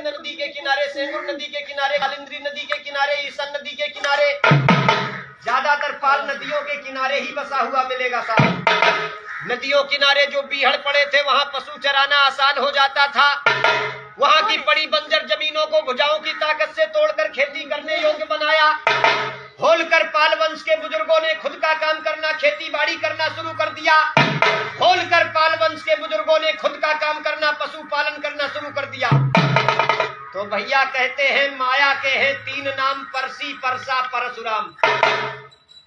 केंद्र नदी के किनारे, सेंगुर नदी के किनारे, कालिंद्री नदी के किनारे, ईसन नदी के किनारे, ज्यादातर पाल नदियों के किनारे ही बसा हुआ मिलेगा साहब। नदियों किनारे जो बीहड़ पड़े थे वहां पशु चराना आसान हो जाता था। वहां की बड़ी बंजर जमीनों को भुजाओं की ताकत से तोड़कर खेती करने योग्य बनाया। होलकर पाल वंश के बुजुर्गों ने खुद का काम करना, खेती बाड़ी करना शुरू कर दिया। होलकर पाल वंश के बुजुर्गों ने खुद का काम करना, पशु पालन करना शुरू कर दिया। तो भैया कहते हैं माया के हैं 3 नाम, परसी, परसा, परशुराम।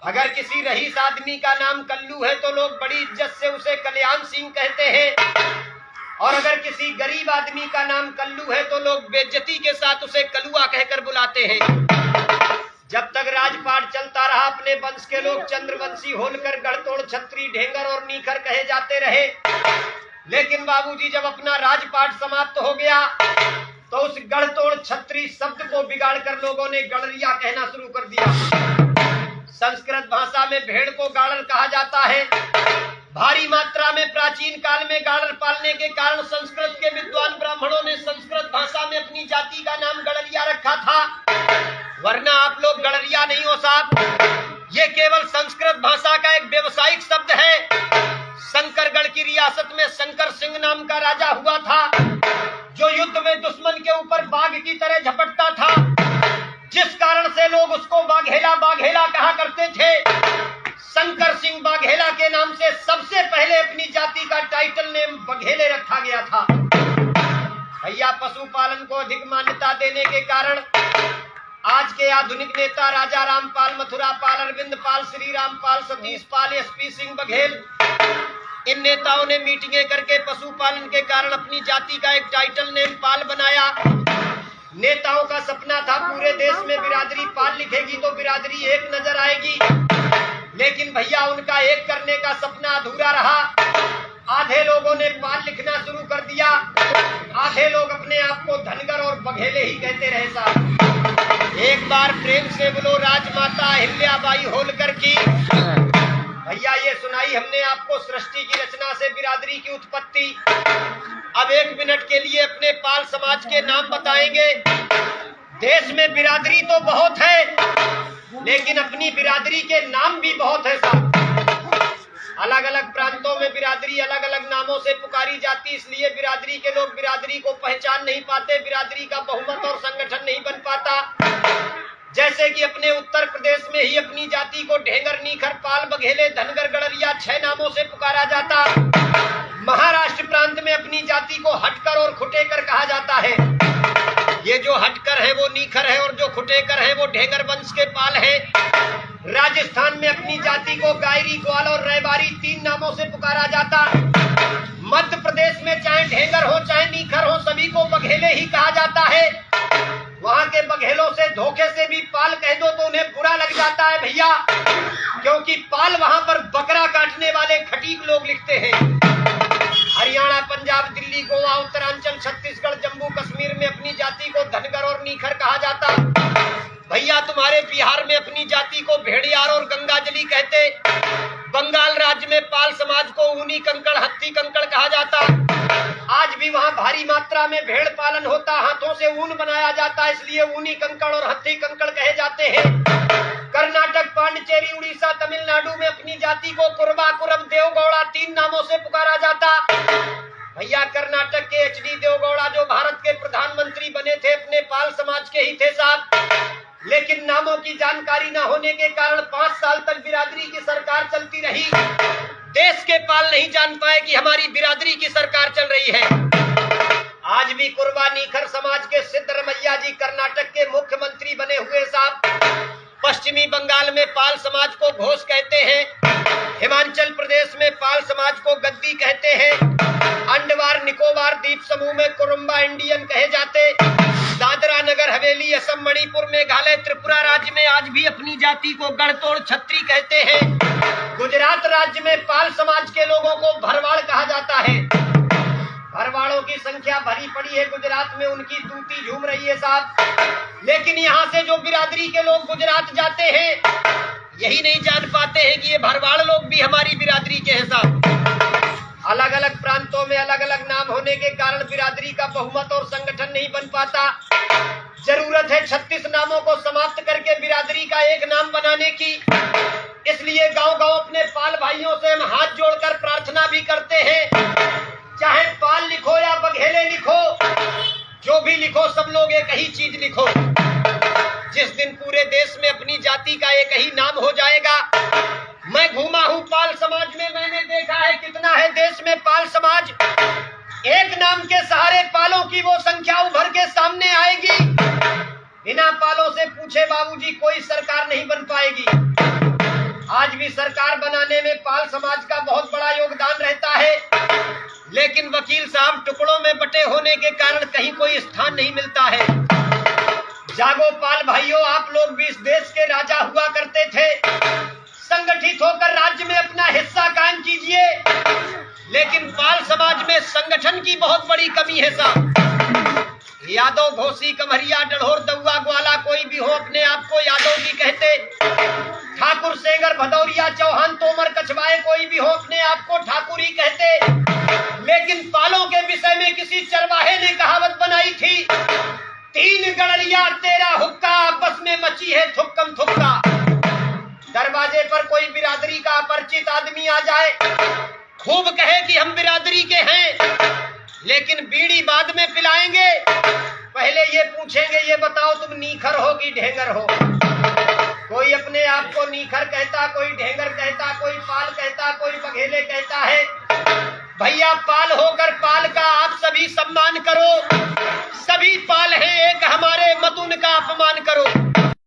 अगर किसी रईस आदमी का नाम कल्लू है तो लोग बड़ी इज्जत से उसे कल्याण सिंह कहते हैं, और अगर किसी गरीब आदमी का नाम कल्लू है तो लोग बेइज्जती के साथ उसे कलुआ कहकर बुलाते हैं। जब तक राजपाट चलता रहा अपने वंश के लोग चंद्रवंशी, होलकर, गढ़तोड़, छत्री, ढेंगर और नीखर कहे जाते रहे। लेकिन बाबूजी जब अपना राजपाट समाप्त हो गया तो उस गढ़तोड़, छत्री शब्द को बिगाड़कर लोगों ने गड़रिया कहना शुरू कर दिया। संस्कृत भाषा में भेड़ को गाड़र कहा जाता है। भारी मात्रा में प्राचीन काल में गाड़र पालने के कारण संस्कृत के विद्वान ब्राह्मणों ने संस्कृत भाषा में अपनी जाति का नाम गड़रिया रखा था, वरना आप लोग गड़रिया नहीं हो साहब। ये केवल संस्कृत भाषा का एक व्यवसायिक शब्द है। शंकरगढ़ की रियासत में शंकर सिंह नाम का राजा हुआ था, जो युद्ध में दुश्मन के ऊपर बाघ की तरह झपटता था, जिस कारण से लोग उसको बाघेला बाघेला कहा करते थे। शंकर सिंह बाघेला के नाम से सबसे पहले अपनी जाति का टाइटल नेम बघेले रखा गया था। भैया पशुपालन को अधिक मान्यता देने के कारण आज के आधुनिक नेता राजा रामपाल, मथुरा पाल, अरविंद पाल, श्री राम पाल, सतीश पाल, एसपी सिंह बघेल, इन नेताओं ने मीटिंगें करके पशुपालन के कारण अपनी जाति का एक टाइटल नेम पाल बनाया। नेताओं का सपना था पूरे देश में बिरादरी पाल लिखेगी तो बिरादरी एक नजर आएगी, लेकिन भैया उनका एक करने का सपना अधूरा रहा। आधे लोगों ने पाल लिखना शुरू कर दिया, आधे लोग अपने आप को धनगर और बघेले ही कहते रहे साहब। एक बार प्रेम से बोलो राजमाता अहिल्याबाई होलकर की। भैया ये सुनाई हमने आपको सृष्टि की रचना से बिरादरी की उत्पत्ति। अब 1 मिनट के लिए अपने पाल समाज के नाम बताएंगे। देश में बिरादरी तो बहुत है, लेकिन अपनी बिरादरी के नाम भी बहुत है साहब। अलग अलग प्रांतों में बिरादरी अलग अलग नामों से पुकारी जाती, इसलिए बिरादरी के लोग बिरादरी को पहचान नहीं पाते, बिरादरी का बहुमत और संगठन नहीं बन पाता। जैसे कि अपने उत्तर प्रदेश में ही अपनी जाति को ढेंगर, नीखर, पाल, बघेले, धनगर, गड़रिया 6 नामों से पुकारा जाता। महाराष्ट्र प्रांत में अपनी जाति को हटकर और खुटेकर कहा जाता है। ये जो हटकर है वो नीखर है और जो खुटेकर है वो ढेंगर वंश के पाल है। राजस्थान में अपनी जाति को गायरी, ग्वाल और रैबारी 3 नामों से पुकारा जाता। मध्य प्रदेश में चाहे ढेंगर हो चाहे नीखर हो, सभी को बघेले ही कहा जाता है। वहां के बघेलों से धोखे से भी पाल कह दो तो उन्हें बुरा लग जाता है भैया, क्योंकि पाल वहां पर बकरा काटने वाले खटीक लोग लिखते हैं। हरियाणा, पंजाब, दिल्ली, गोवा, उत्तरांचल, छत्तीसगढ़, जम्मू कश्मीर में अपनी जाति को धनगर और नीखर कहा जाता। भैया तुम्हारे बिहार में अपनी जाति को भेड़ियार और गंगाजली कहते। बंगाल राज्य में पाल समाज को ऊनी कंकड़, हत्ती कंकड़ कहा जाता। आज भी वहाँ भारी मात्रा में भेड़ पालन होता, हाथों से ऊन बनाया जाता, इसलिए ऊनी कंकड़ और हत्ती कंकड़ कहे जाते हैं। कर्नाटक, पांडिचेरी, उड़ीसा, तमिलनाडु में अपनी जाति को कुरबा, कुरम, देवगौड़ा 3 नामों से पुकारा जाता। भैया कर्नाटक के एचडी देवगौड़ा जो भारत के प्रधानमंत्री बने थे अपने पाल समाज के ही थे साहब, लेकिन नामों की जानकारी न होने के कारण 5 साल तक बिरादरी की सरकार चलती रही। देश के पाल नहीं जान पाए कि हमारी बिरादरी की सरकार चल रही है। आज भी कुरबा नीखर समाज के सिद्धरमैया जी कर्नाटक के मुख्यमंत्री बने हुए साहब। पश्चिमी बंगाल में पाल समाज को घोष कहते हैं। हिमाचल प्रदेश में पाल समाज को गद्दी कहते हैं। अंडमान निकोबार द्वीप समूह में कुरुम्बा इंडियन कहे जाते। दादरा नगर हवेली, असम, मणिपुर, मेघालय, त्रिपुरा राज्य में आज भी अपनी जाति को गढ़तोड़, छत्री कहते हैं। गुजरात राज्य में पाल समाज के लोगों को भरवाड़ कहा जाता है। भरवाड़ों की संख्या भरी पड़ी है गुजरात में, उनकी तूती झूम रही है साहब। लेकिन यहाँ से जो बिरादरी के लोग गुजरात जाते हैं, यही नहीं जान पाते हैं कि ये भरवाड़ लोग भी हमारी बिरादरी के हैं साहब। अलग अलग प्रांतों में अलग अलग नाम होने के कारण बिरादरी का बहुमत और संगठन नहीं बन पाता। जरूरत है 36 नामों को समाप्त करके बिरादरी का एक नाम बनाने की। इसलिए गांव-गांव अपने पाल भाइयों से हम हाथ जोड़कर प्रार्थना भी करते हैं, चाहे पाल लिखो या बघेले लिखो, जो भी लिखो सब लोग एक ही चीज लिखो। जिस दिन पूरे देश में अपनी जाति का एक ही नाम हो जाएगा। मैं घूमा हूँ पाल समाज में, मैंने देखा है कितना है देश में पाल समाज। एक नाम के सहारे पालों की वो संख्या उभर के सामने आएगी। बिना पालों से पूछे बाबूजी कोई सरकार नहीं बन पाएगी। आज भी सरकार बनाने में पाल समाज का बहुत बड़ा योगदान रहता है, लेकिन वकील साहब टुकड़ों में बटे होने के कारण कहीं कोई स्थान नहीं मिलता है। जागो पाल भाइयों, आप लोग भी इस देश के राजा हुआ करते थे। संगठित होकर राज्य में अपना हिस्सा कायम कीजिए। लेकिन पाल समाज में संगठन की बहुत बड़ी कमी है साहब। यादव, घोसी, कमरिया, डढ़ोर, दउआ, ग्वाला कोई भी हो अपने आप को यादव जी कहते। ठाकुर, सेंगर, भदौरिया, चौहान, तोमर, कछवाए कोई भी हो अपने आप को ठाकुर ही कहते। लेकिन पालों के विषय में किसी चरवाहे ने कहावत बनाई थी, 3 गड़रिया तेरा हुक्का, आपस में मची है थुक्कम थुक्का। दरवाजे पर कोई बिरादरी का अपरिचित आदमी आ जाए, खूब कहे कि हम बिरादरी के हैं, लेकिन बीड़ी बाद में पिलाएंगे। पहले ये पूछेंगे, ये बताओ तुम नीखर हो कि ढेंगर हो। कोई अपने आप को नीखर कहता, कोई ढेंगर कहता, कोई पाल कहता, कोई बघेले कहता है। भैया पाल होकर पाल का आप सभी सम्मान करो। सभी पाल हैं एक हमारे, मत उनका अपमान करो।